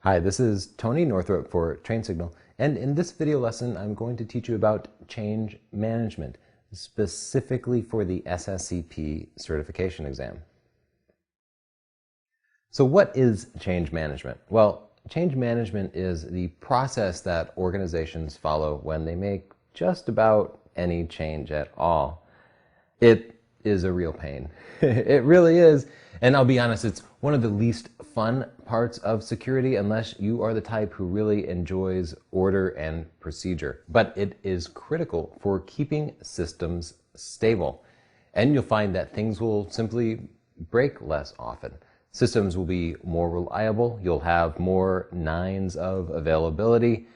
Hi, this is Tony Northrup for TrainSignal, and in this video lesson I'm going to teach you about change management, specifically for the SSCP certification exam. So what is change management? Well, change management is the process that organizations follow when they make just about any change at all. It is a real pain. It really is. And I'll be honest, it's one of the least fun parts of security unless you are the type who really enjoys order and procedure. But it is critical for keeping systems stable. And you'll find that things will simply break less often. Systems will be more reliable. You'll have more nines of availability.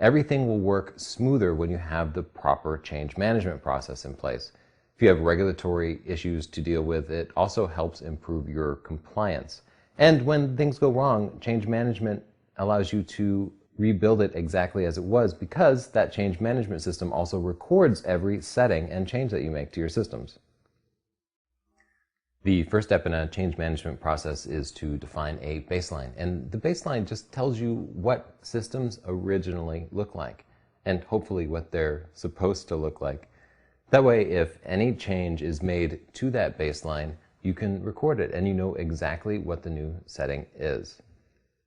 Everything will work smoother when you have the proper change management process in place. If you have regulatory issues to deal with, it also helps improve your compliance. And when things go wrong, change management allows you to rebuild it exactly as it was because that change management system also records every setting and change that you make to your systems. The first step in a change management process is to define a baseline. And the baseline just tells you what systems originally look like and hopefully what they're supposed to look like. That way, if any change is made to that baseline, you can record it and you know exactly what the new setting is.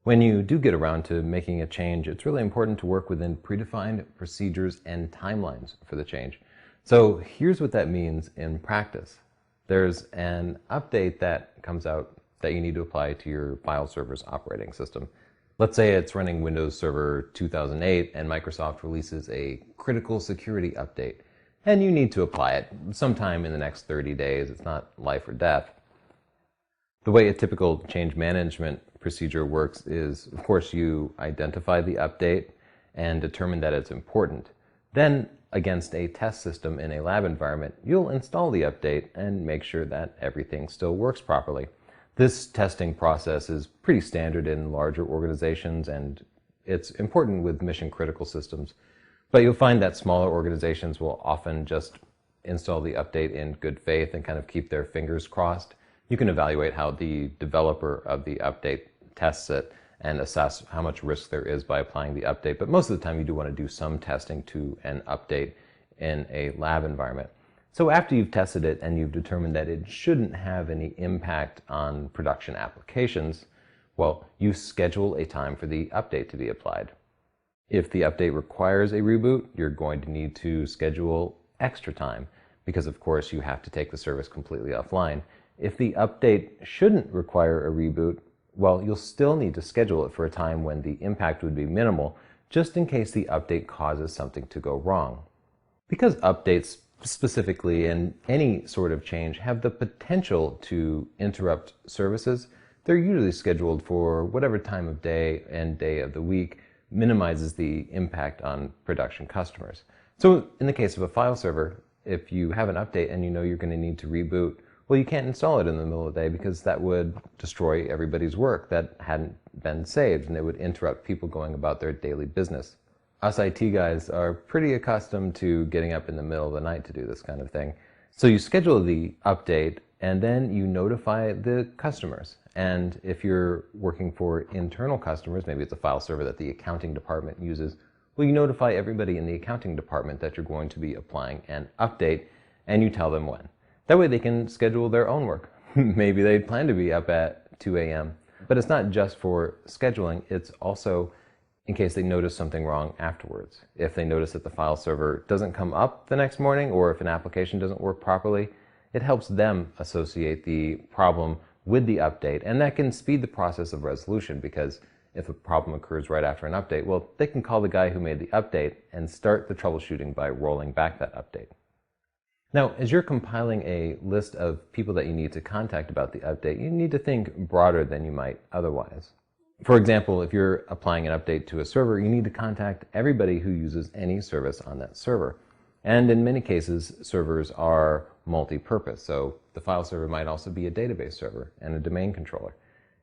When you do get around to making a change, it's really important to work within predefined procedures and timelines for the change. So here's what that means in practice. There's an update that comes out that you need to apply to your file server's operating system. Let's say it's running Windows Server 2008 and Microsoft releases a critical security update. And you need to apply it sometime in the next 30 days. It's not life or death. The way a typical change management procedure works is, of course, you identify the update and determine that it's important. Then, against a test system in a lab environment, you'll install the update and make sure that everything still works properly. This testing process is pretty standard in larger organizations, and it's important with mission-critical systems. But you'll find that smaller organizations will often just install the update in good faith and kind of keep their fingers crossed. You can evaluate how the developer of the update tests it and assess how much risk there is by applying the update. But most of the time you do want to do some testing to an update in a lab environment. So after you've tested it and you've determined that it shouldn't have any impact on production applications, well, you schedule a time for the update to be applied. If the update requires a reboot, you're going to need to schedule extra time because, of course, you have to take the service completely offline. If the update shouldn't require a reboot, well, you'll still need to schedule it for a time when the impact would be minimal, just in case the update causes something to go wrong. Because updates specifically and any sort of change have the potential to interrupt services, they're usually scheduled for whatever time of day and day of the week minimizes the impact on production customers. So in the case of a file server, if you have an update and you know you're going to need to reboot, well, you can't install it in the middle of the day because that would destroy everybody's work that hadn't been saved, and it would interrupt people going about their daily business. Us IT guys are pretty accustomed to getting up in the middle of the night to do this kind of thing. So you schedule the update and then you notify the customers. And if you're working for internal customers, maybe it's a file server that the accounting department uses, well, you notify everybody in the accounting department that you're going to be applying an update and you tell them when. That way they can schedule their own work. Maybe they plan to be up at 2 a.m. But it's not just for scheduling, it's also in case they notice something wrong afterwards. If they notice that the file server doesn't come up the next morning, or if an application doesn't work properly, it helps them associate the problem with the update, and that can speed the process of resolution because if a problem occurs right after an update, well, they can call the guy who made the update and start the troubleshooting by rolling back that update. Now, as you're compiling a list of people that you need to contact about the update, you need to think broader than you might otherwise. For example, if you're applying an update to a server, you need to contact everybody who uses any service on that server. And in many cases, servers are multi-purpose, so the file server might also be a database server and a domain controller.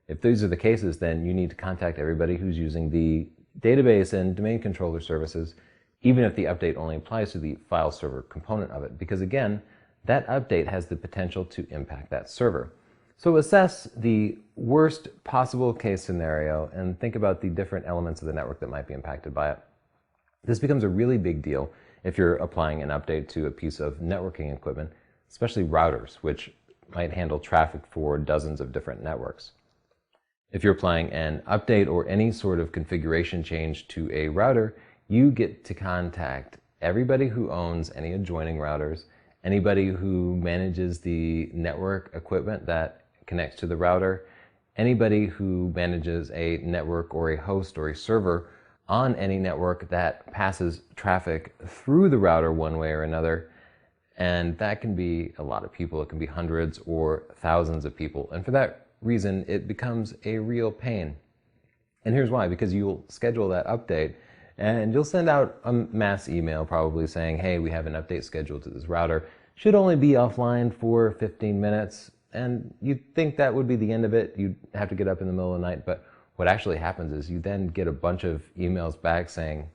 If these are the cases, then you need to contact everybody who's using the database and domain controller services, even if the update only applies to the file server component of it, because again, that update has the potential to impact that server. So assess the worst possible case scenario and think about the different elements of the network that might be impacted by it. This becomes a really big deal if you're applying an update to a piece of networking equipment, especially routers, which might handle traffic for dozens of different networks. If you're applying an update or any sort of configuration change to a router, you get to contact everybody who owns any adjoining routers, anybody who manages the network equipment that connects to the router, anybody who manages a network or a host or a server on any network that passes traffic through the router one way or another. And that can be a lot of people. It can be hundreds or thousands of people. And for that reason, it becomes a real pain. And here's why: because you'll schedule that update and you'll send out a mass email probably saying, hey, we have an update scheduled to this router. Should only be offline for 15 minutes. And you'd think that would be the end of it. You'd have to get up in the middle of the night. But what actually happens is you then get a bunch of emails back saying,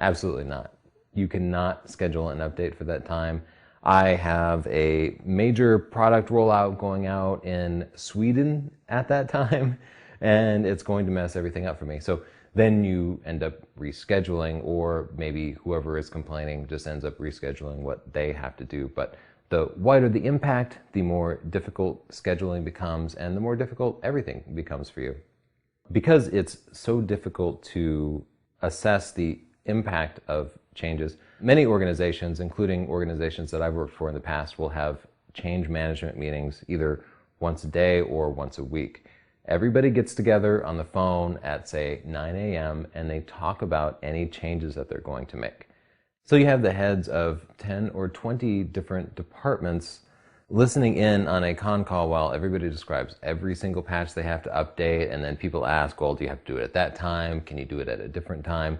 absolutely not. You cannot schedule an update for that time. I have a major product rollout going out in Sweden at that time, and it's going to mess everything up for me. So then you end up rescheduling, or maybe whoever is complaining just ends up rescheduling what they have to do. But the wider the impact, the more difficult scheduling becomes, and the more difficult everything becomes for you. Because it's so difficult to assess the impact of changes, many organizations, including organizations that I've worked for in the past, will have change management meetings either once a day or once a week. Everybody gets together on the phone at, say, 9 a.m. and they talk about any changes that they're going to make. So you have the heads of 10 or 20 different departments listening in on a con call while everybody describes every single patch they have to update, and then people ask, well, do you have to do it at that time? Can you do it at a different time?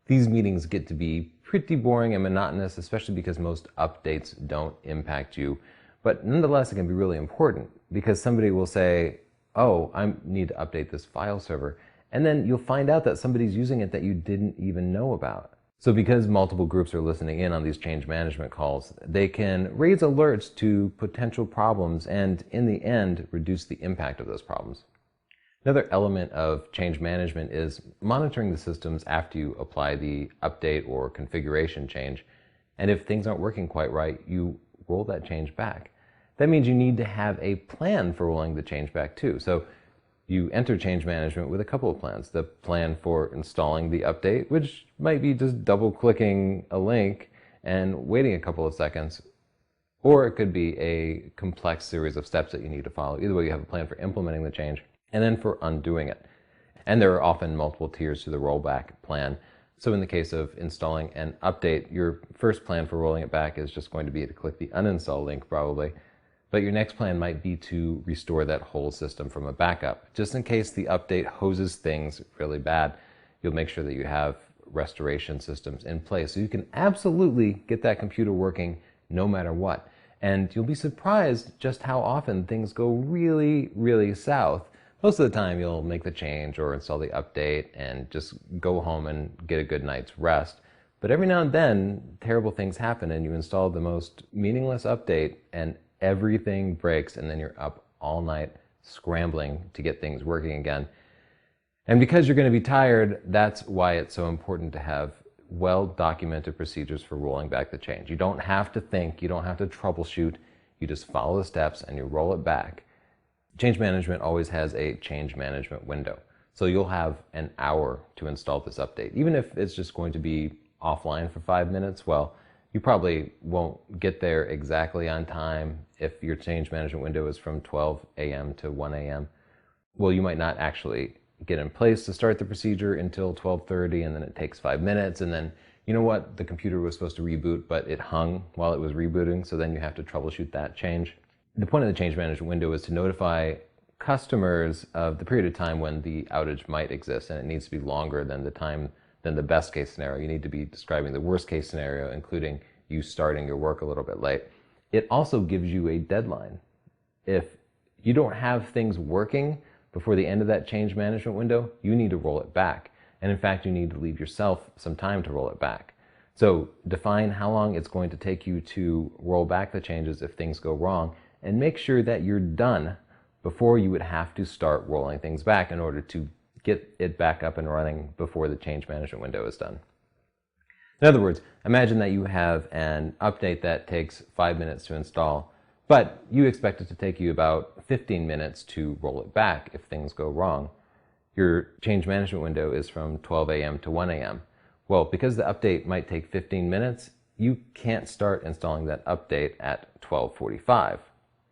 These meetings get to be pretty boring and monotonous, especially because most updates don't impact you. But nonetheless, it can be really important because somebody will say, oh, I need to update this file server. And then you'll find out that somebody's using it that you didn't even know about. So because multiple groups are listening in on these change management calls, they can raise alerts to potential problems and, in the end, reduce the impact of those problems. Another element of change management is monitoring the systems after you apply the update or configuration change. And if things aren't working quite right, you roll that change back. That means you need to have a plan for rolling the change back too. So you enter change management with a couple of plans. The plan for installing the update, which might be just double-clicking a link and waiting a couple of seconds. Or it could be a complex series of steps that you need to follow. Either way, you have a plan for implementing the change and then for undoing it. And there are often multiple tiers to the rollback plan. So in the case of installing an update, your first plan for rolling it back is just going to be to click the uninstall link probably. But your next plan might be to restore that whole system from a backup. Just in case the update hoses things really bad, you'll make sure that you have restoration systems in place so you can absolutely get that computer working no matter what. And you'll be surprised just how often things go really, really south. Most of the time you'll make the change or install the update and just go home and get a good night's rest. But every now and then, terrible things happen and you install the most meaningless update and everything breaks, and then you're up all night scrambling to get things working again. And because you're going to be tired, that's why it's so important to have well-documented procedures for rolling back the change. You don't have to think, you don't have to troubleshoot, you just follow the steps and you roll it back. Change management always has a change management window. So you'll have an hour to install this update. Even if it's just going to be offline for 5 minutes, well, you probably won't get there exactly on time if your change management window is from 12 a.m. to 1 a.m. Well, you might not actually get in place to start the procedure until 12:30, and then it takes 5 minutes, and then, you know what, the computer was supposed to reboot, but it hung while it was rebooting, so then you have to troubleshoot that change. The point of the change management window is to notify customers of the period of time when the outage might exist, and it needs to be longer than the best case scenario. You need to be describing the worst case scenario, including you starting your work a little bit late. It also gives you a deadline. If you don't have things working before the end of that change management window, you need to roll it back. And in fact, you need to leave yourself some time to roll it back. So define how long it's going to take you to roll back the changes if things go wrong, and make sure that you're done before you would have to start rolling things back in order to get it back up and running before the change management window is done. In other words, imagine that you have an update that takes 5 minutes to install, but you expect it to take you about 15 minutes to roll it back if things go wrong. Your change management window is from 12 a.m. to 1 a.m. Well, because the update might take 15 minutes, you can't start installing that update at 12:45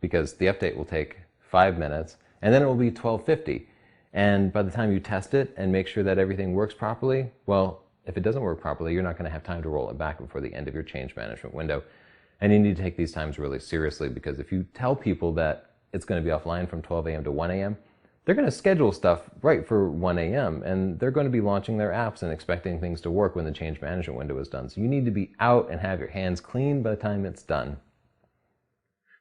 because the update will take 5 minutes and then it will be 12:50. And by the time you test it and make sure that everything works properly, well, if it doesn't work properly, you're not going to have time to roll it back before the end of your change management window. And you need to take these times really seriously, because if you tell people that it's going to be offline from 12 a.m. to 1 a.m., they're going to schedule stuff right for 1 a.m. and they're going to be launching their apps and expecting things to work when the change management window is done. So you need to be out and have your hands clean by the time it's done.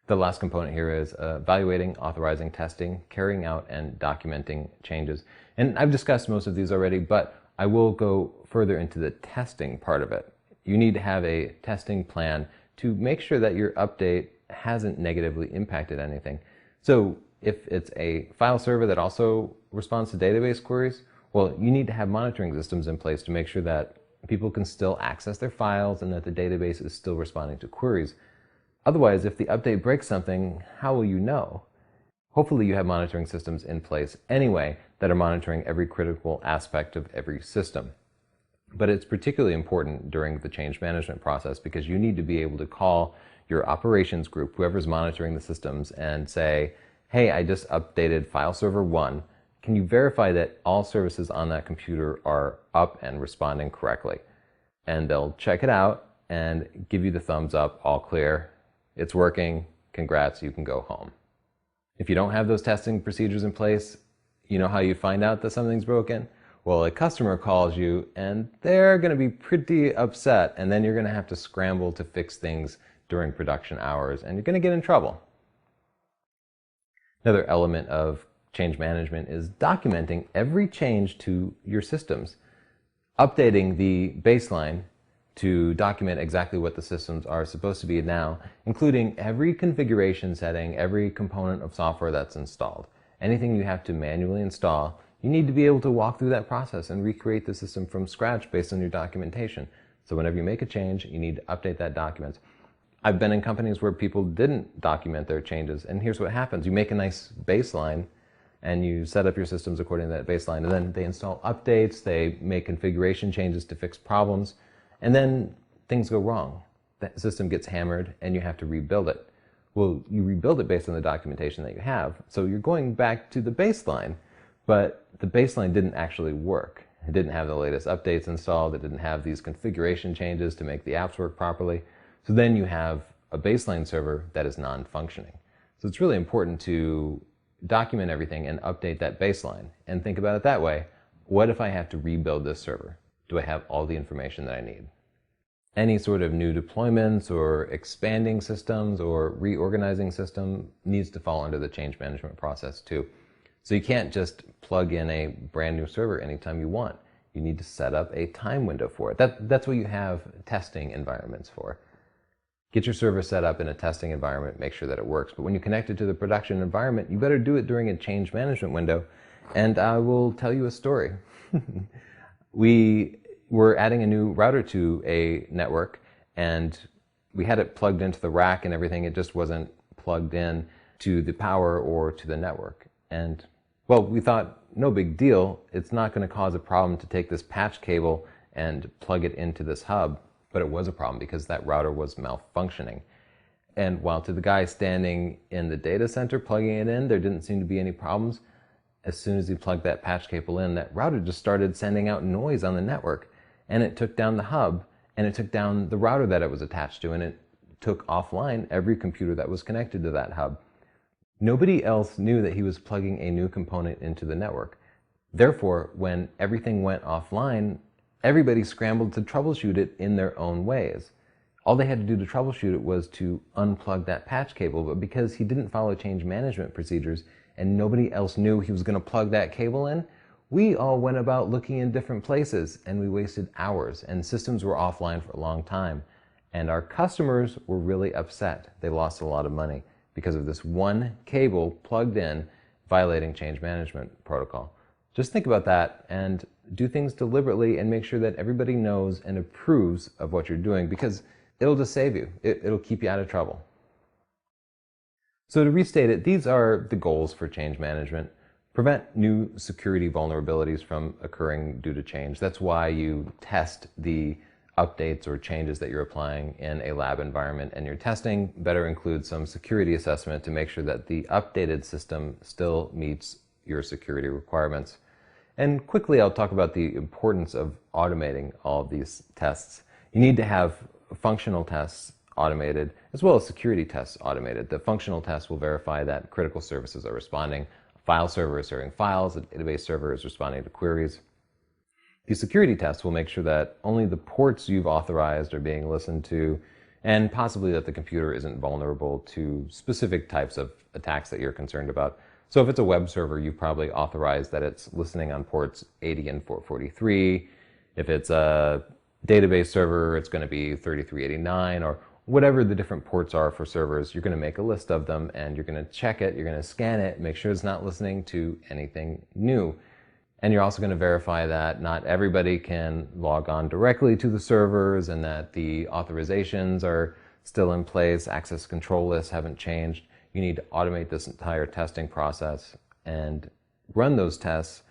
The last component here is evaluating, authorizing, testing, carrying out, and documenting changes. And I've discussed most of these already, but I will go further into the testing part of it. You need to have a testing plan to make sure that your update hasn't negatively impacted anything. So if it's a file server that also responds to database queries, well, you need to have monitoring systems in place to make sure that people can still access their files and that the database is still responding to queries. Otherwise, if the update breaks something, how will you know? Hopefully you have monitoring systems in place anyway that are monitoring every critical aspect of every system. But it's particularly important during the change management process because you need to be able to call your operations group, whoever's monitoring the systems, and say, hey, I just updated file server 1. Can you verify that all services on that computer are up and responding correctly? And they'll check it out and give you the thumbs up, all clear, it's working, congrats, you can go home. If you don't have those testing procedures in place, you know how you find out that something's broken? Well, a customer calls you and they're going to be pretty upset, and then you're going to have to scramble to fix things during production hours and you're going to get in trouble. Another element of change management is documenting every change to your systems, updating the baseline to document exactly what the systems are supposed to be now, including every configuration setting, every component of software that's installed. Anything you have to manually install, you need to be able to walk through that process and recreate the system from scratch based on your documentation. So whenever you make a change, you need to update that document. I've been in companies where people didn't document their changes, and here's what happens. You make a nice baseline and you set up your systems according to that baseline, and then they install updates, they make configuration changes to fix problems, and then things go wrong. The system gets hammered and you have to rebuild it. Well, you rebuild it based on the documentation that you have, so you're going back to the baseline, but the baseline didn't actually work. It didn't have the latest updates installed, it didn't have these configuration changes to make the apps work properly. So then you have a baseline server that is non-functioning. So it's really important to document everything and update that baseline and think about it that way. What if I have to rebuild this server? Do I have all the information that I need? Any sort of new deployments or expanding systems or reorganizing system needs to fall under the change management process too. So you can't just plug in a brand new server anytime you want. You need to set up a time window for it. That's what you have testing environments for. Get your server set up in a testing environment, make sure that it works. But when you connect it to the production environment, you better do it during a change management window. And I will tell you a story. We were adding a new router to a network, and we had it plugged into the rack and everything. It just wasn't plugged in to the power or to the network. And well, we thought, no big deal. It's not going to cause a problem to take this patch cable and plug it into this hub. But it was a problem because that router was malfunctioning. And while to the guy standing in the data center plugging it in, there didn't seem to be any problems, as soon as he plugged that patch cable in, that router just started sending out noise on the network. And it took down the hub, and it took down the router that it was attached to, and it took offline every computer that was connected to that hub. Nobody else knew that he was plugging a new component into the network. Therefore, when everything went offline, everybody scrambled to troubleshoot it in their own ways. All they had to do to troubleshoot it was to unplug that patch cable, but because he didn't follow change management procedures and nobody else knew he was going to plug that cable in, we all went about looking in different places and we wasted hours, and systems were offline for a long time. And our customers were really upset. They lost a lot of money because of this one cable plugged in violating change management protocol. Just think about that and do things deliberately and make sure that everybody knows and approves of what you're doing, because it'll just save you. It'll keep you out of trouble. So to restate it, these are the goals for change management. Prevent new security vulnerabilities from occurring due to change. That's why you test the updates or changes that you're applying in a lab environment, and your testing better include some security assessment to make sure that the updated system still meets your security requirements. And quickly, I'll talk about the importance of automating all of these tests. You need to have functional tests automated as well as security tests automated. The functional tests will verify that critical services are responding. A file server is serving files, a database server is responding to queries. The security tests will make sure that only the ports you've authorized are being listened to, and possibly that the computer isn't vulnerable to specific types of attacks that you're concerned about. So if it's a web server, you've probably authorized that it's listening on ports 80 and 443. If it's a database server, it's going to be 3389, or whatever the different ports are for servers. You're going to make a list of them, and you're going to check it, you're going to scan it, make sure it's not listening to anything new. And you're also going to verify that not everybody can log on directly to the servers, and that the authorizations are still in place, access control lists haven't changed. You need to automate this entire testing process and run those tests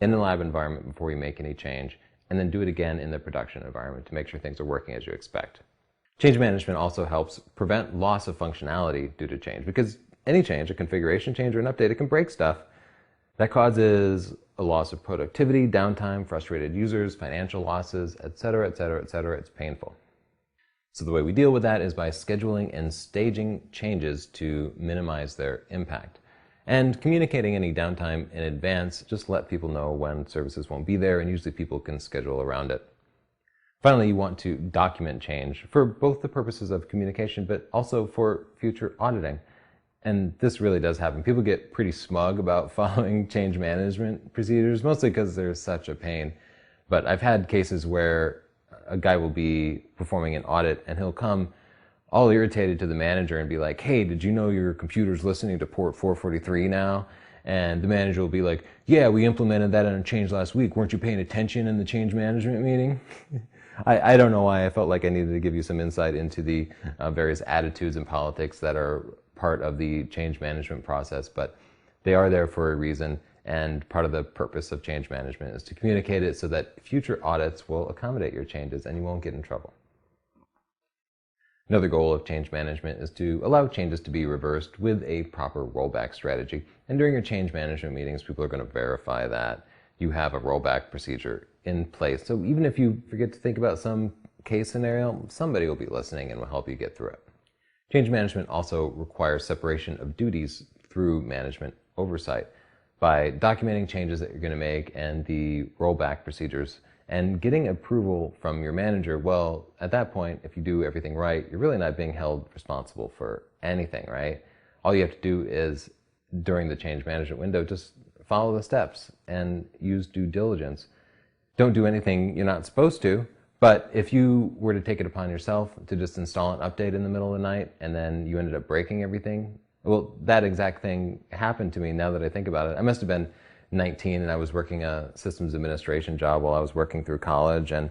in the lab environment before you make any change, and then do it again in the production environment to make sure things are working as you expect. Change management also helps prevent loss of functionality due to change, because any change, a configuration change or an update, it can break stuff. That causes a loss of productivity, downtime, frustrated users, financial losses, etc., etc., etc. It's painful. So the way we deal with that is by scheduling and staging changes to minimize their impact. And communicating any downtime in advance, just let people know when services won't be there, and usually people can schedule around it. Finally, you want to document change for both the purposes of communication, but also for future auditing. And this really does happen. People get pretty smug about following change management procedures, mostly because they're such a pain. But I've had cases where a guy will be performing an audit, and he'll come all irritated to the manager and be like, "Hey, did you know your computer's listening to port 443 now?" And the manager will be like, "Yeah, we implemented that in a change last week. Weren't you paying attention in the change management meeting?" I don't know why I felt like I needed to give you some insight into the various attitudes and politics that are part of the change management process, but they are there for a reason, and part of the purpose of change management is to communicate it so that future audits will accommodate your changes and you won't get in trouble. Another goal of change management is to allow changes to be reversed with a proper rollback strategy. And during your change management meetings, people are going to verify that you have a rollback procedure in place. So even if you forget to think about some case scenario, somebody will be listening and will help you get through it. Change management also requires separation of duties through management oversight by documenting changes that you're going to make and the rollback procedures and getting approval from your manager. Well, at that point, if you do everything right, you're really not being held responsible for anything, right? All you have to do is, during the change management window, just follow the steps and use due diligence. Don't do anything you're not supposed to. But if you were to take it upon yourself to just install an update in the middle of the night and then you ended up breaking everything, well, that exact thing happened to me now that I think about it. I must have been 19 and I was working a systems administration job while I was working through college, and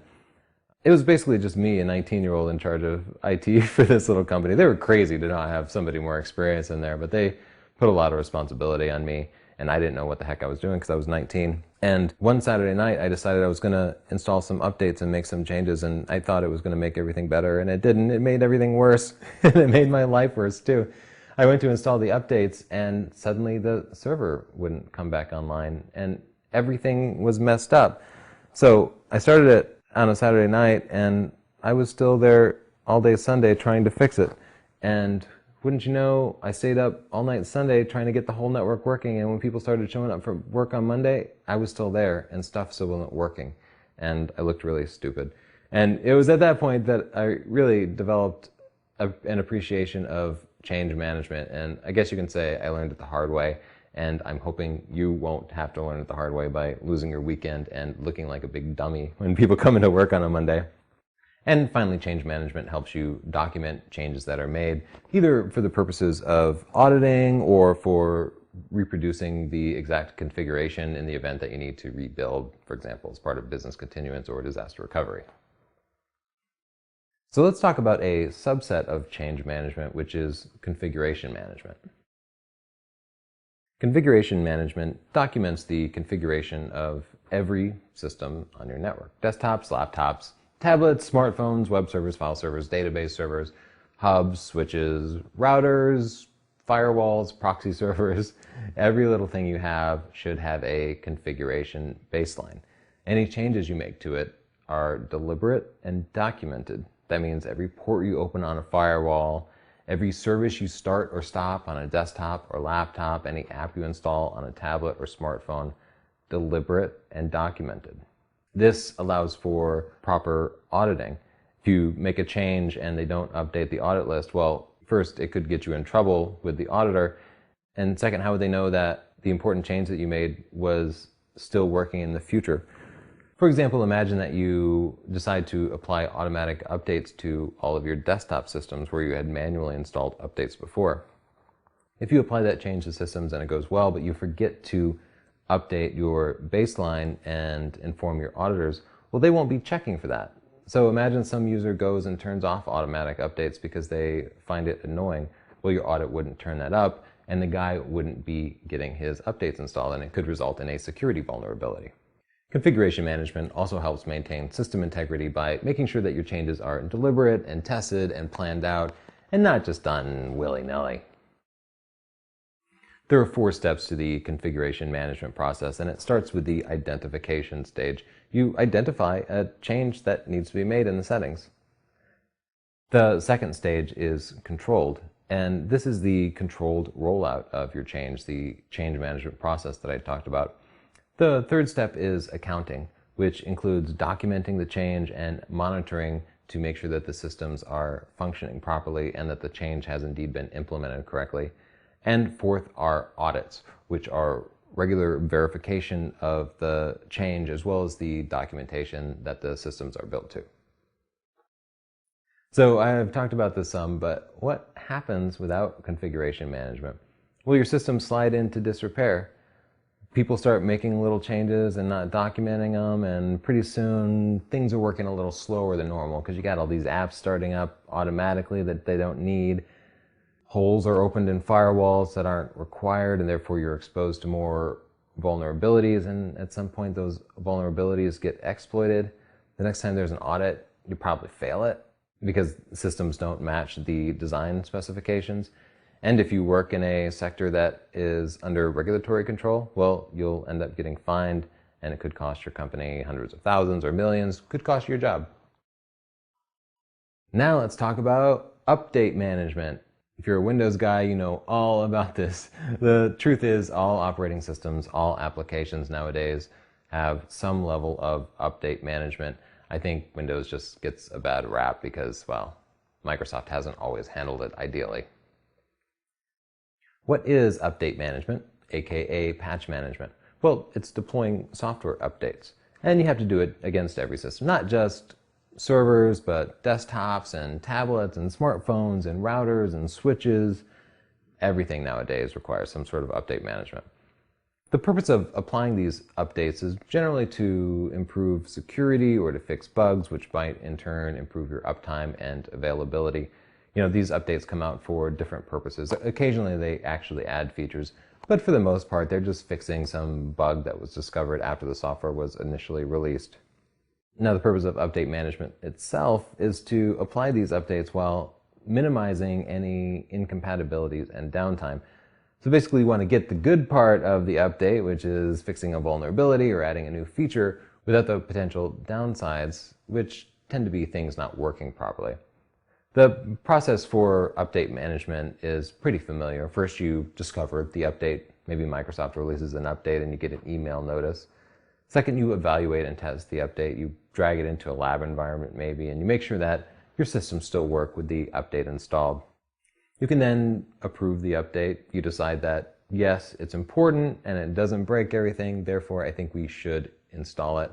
it was basically just me, a 19-year-old in charge of IT for this little company. They were crazy to not have somebody more experienced in there, but they put a lot of responsibility on me, and I didn't know what the heck I was doing because I was 19. And one Saturday night, I decided I was going to install some updates and make some changes, and I thought it was going to make everything better, and it didn't. It made everything worse, and it made my life worse too. I went to install the updates, and suddenly the server wouldn't come back online, and everything was messed up. So I started it on a Saturday night, and I was still there all day Sunday trying to fix it. And wouldn't you know, I stayed up all night Sunday trying to get the whole network working, and when people started showing up for work on Monday, I was still there, and stuff still wasn't working, and I looked really stupid. And it was at that point that I really developed an appreciation of change management, and I guess you can say I learned it the hard way, and I'm hoping you won't have to learn it the hard way by losing your weekend and looking like a big dummy when people come into work on a Monday. And finally, change management helps you document changes that are made, either for the purposes of auditing or for reproducing the exact configuration in the event that you need to rebuild, for example, as part of business continuance or disaster recovery. So let's talk about a subset of change management, which is configuration management. Configuration management documents the configuration of every system on your network. Desktops, laptops, tablets, smartphones, web servers, file servers, database servers, hubs, switches, routers, firewalls, proxy servers. Every little thing you have should have a configuration baseline. Any changes you make to it are deliberate and documented. That means every port you open on a firewall, every service you start or stop on a desktop or laptop, any app you install on a tablet or smartphone, deliberate and documented. This allows for proper auditing. If you make a change and they don't update the audit list, well, first, it could get you in trouble with the auditor. And second, how would they know that the important change that you made was still working in the future? For example, imagine that you decide to apply automatic updates to all of your desktop systems where you had manually installed updates before. If you apply that change to systems and it goes well, but you forget to update your baseline and inform your auditors, well, they won't be checking for that. So imagine some user goes and turns off automatic updates because they find it annoying. Well, your audit wouldn't turn that up, and the guy wouldn't be getting his updates installed, and it could result in a security vulnerability. Configuration management also helps maintain system integrity by making sure that your changes are deliberate and tested and planned out, and not just done willy-nilly. There are 4 steps to the configuration management process, and it starts with the identification stage. You identify a change that needs to be made in the settings. The second stage is controlled, and this is the controlled rollout of your change, the change management process that I talked about. The third step is accounting, which includes documenting the change and monitoring to make sure that the systems are functioning properly and that the change has indeed been implemented correctly. And fourth are audits, which are regular verification of the change as well as the documentation that the systems are built to. So I've talked about this some, but what happens without configuration management? Well, your systems slide into disrepair. People start making little changes and not documenting them, and pretty soon things are working a little slower than normal because you got all these apps starting up automatically that they don't need. Holes are opened in firewalls that aren't required, and therefore you're exposed to more vulnerabilities, and at some point those vulnerabilities get exploited. The next time there's an audit, you probably fail it because systems don't match the design specifications. And if you work in a sector that is under regulatory control, well, you'll end up getting fined, and it could cost your company hundreds of thousands or millions, could cost you your job. Now let's talk about update management. If you're a Windows guy, you know all about this. The truth is, all operating systems, all applications nowadays have some level of update management. I think Windows just gets a bad rap because, well, Microsoft hasn't always handled it ideally. What is update management, aka patch management? Well, it's deploying software updates. And you have to do it against every system, not just servers, but desktops and tablets and smartphones and routers and switches. Everything nowadays requires some sort of update management. The purpose of applying these updates is generally to improve security or to fix bugs, which might in turn improve your uptime and availability. You know, these updates come out for different purposes. Occasionally they actually add features, but for the most part they're just fixing some bug that was discovered after the software was initially released. Now, the purpose of update management itself is to apply these updates while minimizing any incompatibilities and downtime. So basically, you want to get the good part of the update, which is fixing a vulnerability or adding a new feature, without the potential downsides, which tend to be things not working properly. The process for update management is pretty familiar. First, you discover the update. Maybe Microsoft releases an update and you get an email notice. Second, you evaluate and test the update. You drag it into a lab environment maybe, and you make sure that your systems still work with the update installed. You can then approve the update. You decide that, yes, it's important and it doesn't break everything, therefore I think we should install it.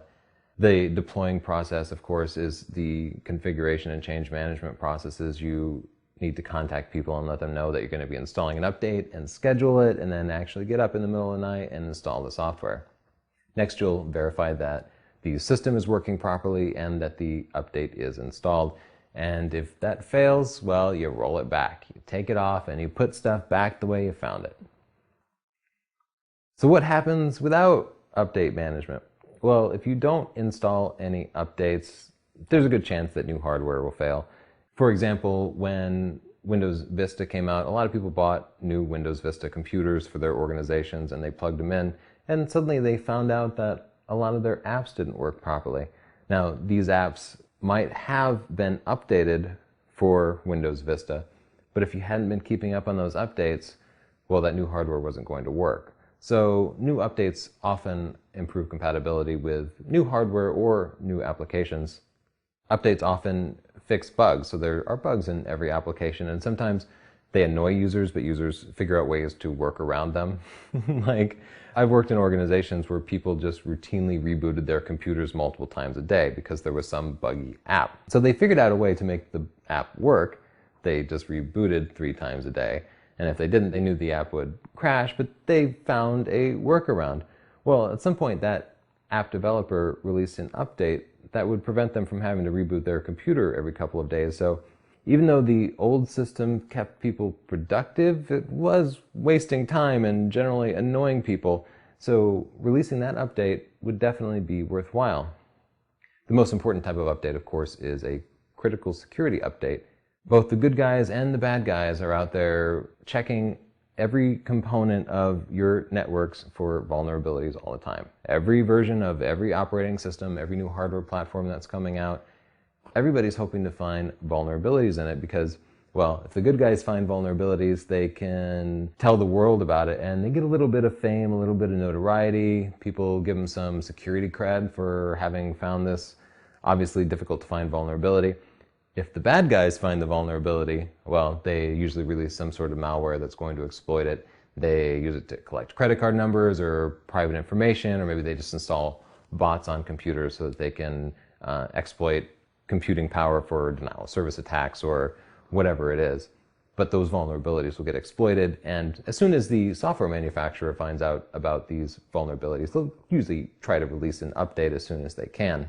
The deploying process, of course, is the configuration and change management processes. You need to contact people and let them know that you're going to be installing an update and schedule it, and then actually get up in the middle of the night and install the software. Next, you'll verify that the system is working properly and that the update is installed. And if that fails, well, you roll it back. You take it off and you put stuff back the way you found it. So what happens without update management? Well, if you don't install any updates, there's a good chance that new hardware will fail. For example, when Windows Vista came out, a lot of people bought new Windows Vista computers for their organizations and they plugged them in, and suddenly they found out that a lot of their apps didn't work properly. Now, these apps might have been updated for Windows Vista, but if you hadn't been keeping up on those updates, well, that new hardware wasn't going to work. So new updates often improve compatibility with new hardware or new applications. Updates often fix bugs, so there are bugs in every application, and sometimes they annoy users, but users figure out ways to work around them. Like, I've worked in organizations where people just routinely rebooted their computers multiple times a day because there was some buggy app. So they figured out a way to make the app work. They just rebooted 3 times a day. And if they didn't, they knew the app would crash, but they found a workaround. Well, at some point, that app developer released an update that would prevent them from having to reboot their computer every couple of days. So even though the old system kept people productive, it was wasting time and generally annoying people. So releasing that update would definitely be worthwhile. The most important type of update, of course, is a critical security update. Both the good guys and the bad guys are out there checking every component of your networks for vulnerabilities all the time. Every version of every operating system, every new hardware platform that's coming out, everybody's hoping to find vulnerabilities in it because, well, if the good guys find vulnerabilities, they can tell the world about it and they get a little bit of fame, a little bit of notoriety. People give them some security cred for having found this obviously difficult to find vulnerability. If the bad guys find the vulnerability, well, they usually release some sort of malware that's going to exploit it. They use it to collect credit card numbers or private information, or maybe they just install bots on computers so that they can exploit computing power for denial of service attacks or whatever it is. But those vulnerabilities will get exploited, and as soon as the software manufacturer finds out about these vulnerabilities, they'll usually try to release an update as soon as they can.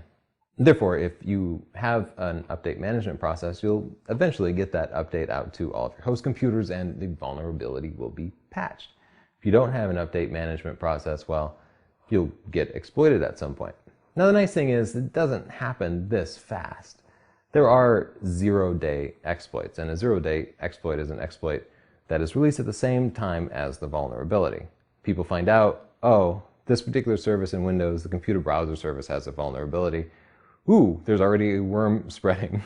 Therefore, if you have an update management process, you'll eventually get that update out to all of your host computers and the vulnerability will be patched. If you don't have an update management process, well, you'll get exploited at some point. Now, the nice thing is it doesn't happen this fast. There are zero-day exploits, and a zero-day exploit is an exploit that is released at the same time as the vulnerability. People find out, oh, this particular service in Windows, the computer browser service, has a vulnerability. Ooh, there's already a worm spreading.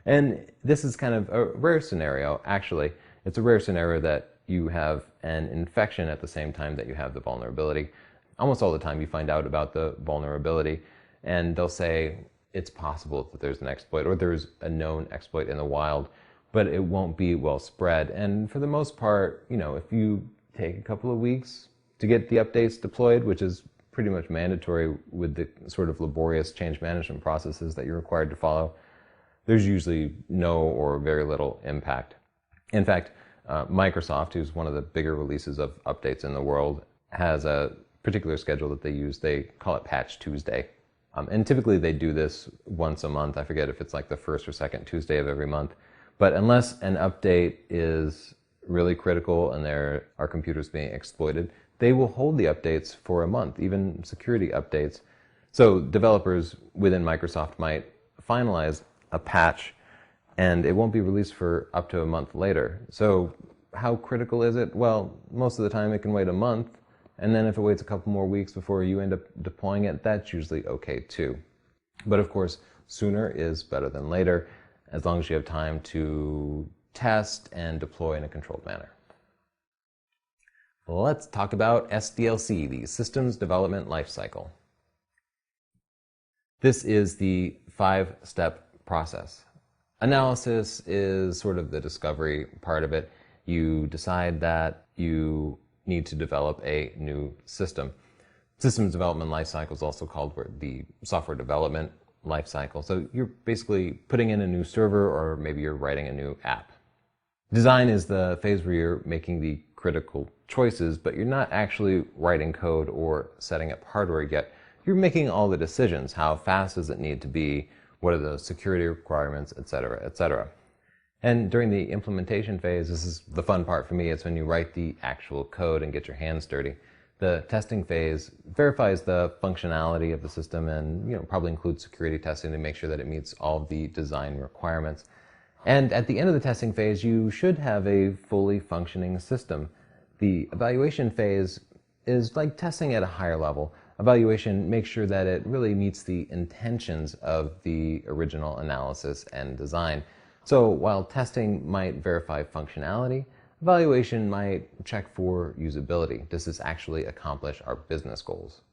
And this is kind of a rare scenario, actually. It's a rare scenario that you have an infection at the same time that you have the vulnerability. Almost all the time you find out about the vulnerability and they'll say it's possible that there's an exploit or there's a known exploit in the wild, but it won't be well spread. And for the most part, if you take a couple of weeks to get the updates deployed, which is pretty much mandatory with the sort of laborious change management processes that you're required to follow, there's usually no or very little impact. In fact, Microsoft, who's one of the bigger releases of updates in the world, has a particular schedule that they use. They call it Patch Tuesday. And typically they do this once a month. I forget if it's like the first or second Tuesday of every month. But unless an update is really critical and there are computers being exploited, they will hold the updates for a month, even security updates. So developers within Microsoft might finalize a patch and it won't be released for up to a month later. So how critical is it? Well, most of the time it can wait a month, and then if it waits a couple more weeks before you end up deploying it, that's usually okay too. But of course, sooner is better than later, as long as you have time to test and deploy in a controlled manner. Let's talk about Sdlc, the Systems Development Lifecycle. This is the 5-step process. Analysis is sort of the discovery part of it. You decide that you need to develop a new system. Systems development lifecycle is also called the software development lifecycle. So you're basically putting in a new server, or maybe you're writing a new app. Design is the phase where you're making the critical choices, but you're not actually writing code or setting up hardware yet. You're making all the decisions. How fast does it need to be? What are the security requirements, etc., etc. And during the implementation phase, this is the fun part for me. It's when you write the actual code and get your hands dirty. The testing phase verifies the functionality of the system and probably includes security testing to make sure that it meets all of the design requirements. And at the end of the testing phase, you should have a fully functioning system. The evaluation phase is like testing at a higher level. Evaluation makes sure that it really meets the intentions of the original analysis and design. So while testing might verify functionality, evaluation might check for usability. Does this actually accomplish our business goals?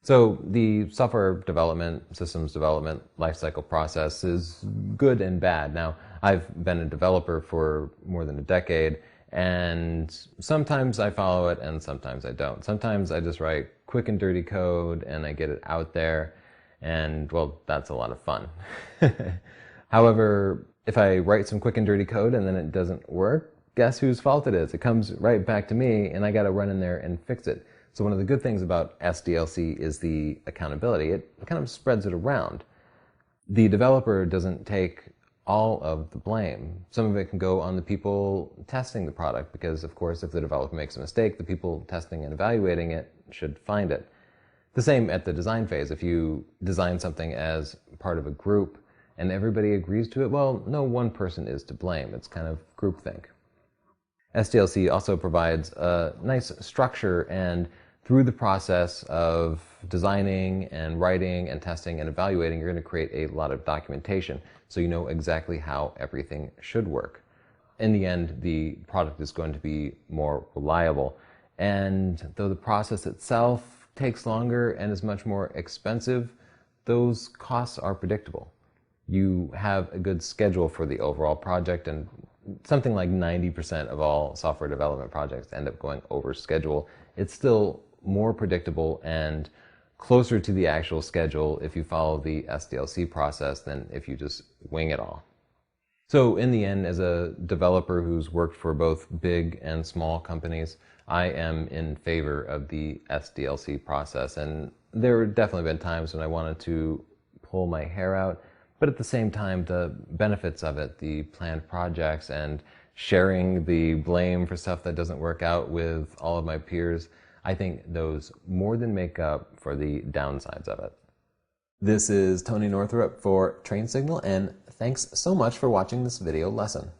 So the software development, systems development lifecycle process is good and bad. Now, I've been a developer for more than a decade, and sometimes I follow it and sometimes I don't. Sometimes I just write quick and dirty code and I get it out there, and well, that's a lot of fun. However, if I write some quick and dirty code and then it doesn't work, guess whose fault it is? It comes right back to me and I got to run in there and fix it. So one of the good things about Sdlc is the accountability. It kind of spreads it around. The developer doesn't take all of the blame. Some of it can go on the people testing the product because, of course, if the developer makes a mistake, the people testing and evaluating it should find it. The same at the design phase. If you design something as part of a group and everybody agrees to it, well, no one person is to blame. It's kind of groupthink. Sdlc also provides a nice structure, and through the process of designing and writing and testing and evaluating, you're going to create a lot of documentation so you know exactly how everything should work. In the end, the product is going to be more reliable. And though the process itself takes longer and is much more expensive, those costs are predictable. You have a good schedule for the overall project, and something like 90% of all software development projects end up going over schedule. It's still more predictable and closer to the actual schedule if you follow the Sdlc process than if you just wing it all. So in the end, as a developer who's worked for both big and small companies, I am in favor of the Sdlc process. And there have definitely been times when I wanted to pull my hair out, but at the same time, the benefits of it, the planned projects and sharing the blame for stuff that doesn't work out with all of my peers, I think those more than make up for the downsides of it. This is Tony Northrup for Train Signal, and thanks so much for watching this video lesson.